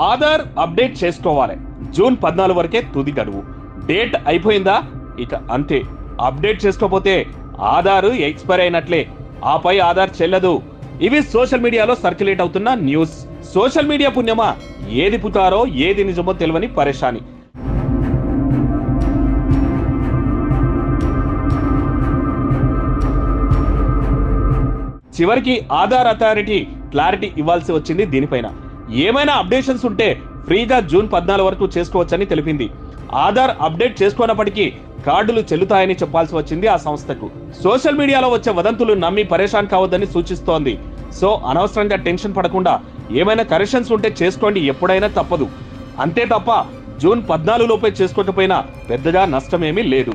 Aadhaar update చేసుకోవాలి. June 14 వరకే తుది గడువు. డేట్ అయిపోయిందా ఇక అంతే. అప్డేట్ చేసుకోకపోతే ఆధార్ ఎక్స్పైర్ అయినట్లే. ఆపై ఆధార్ చెల్లదు. ఇవి సోషల్ మీడియాలో సర్క్యులేట్ అవుతున్న న్యూస్. సోషల్ మీడియా పుణ్యమా ఏది పుతారో ఏది నిజమో తెలియని పరేషాని. చివరికి ఆధార్ అథారిటీ క్లారిటీ ఇవ్వాల్సి వచ్చింది దీనిపైన. ఏమైనా అప్డేషన్స్ ఉంటే ఫ్రీగా జూన్ 14 వరకు చేసుకోవచ్చని తెలిపింది. ఆధార్ అప్డేట్ చేసుకున్నప్పటికీ కార్డులు చెల్లుతాయని చెప్పాల్సి వచ్చింది ఆ సంస్థకు. సోషల్ మీడియాలో వచ్చే వదంతులు నమ్మి పరేషాన్ కావద్దని సూచిస్తోంది. సో అనవసరంగా టెన్షన్ పడకుండా ఏమైనా కరెక్షన్స్ ఉంటే చేసుకోండి, ఎప్పుడైనా తప్పదు. అంతే తప్ప జూన్ 14 లోపే చేసుకోకపోయినా పెద్దగా నష్టమేమీ లేదు.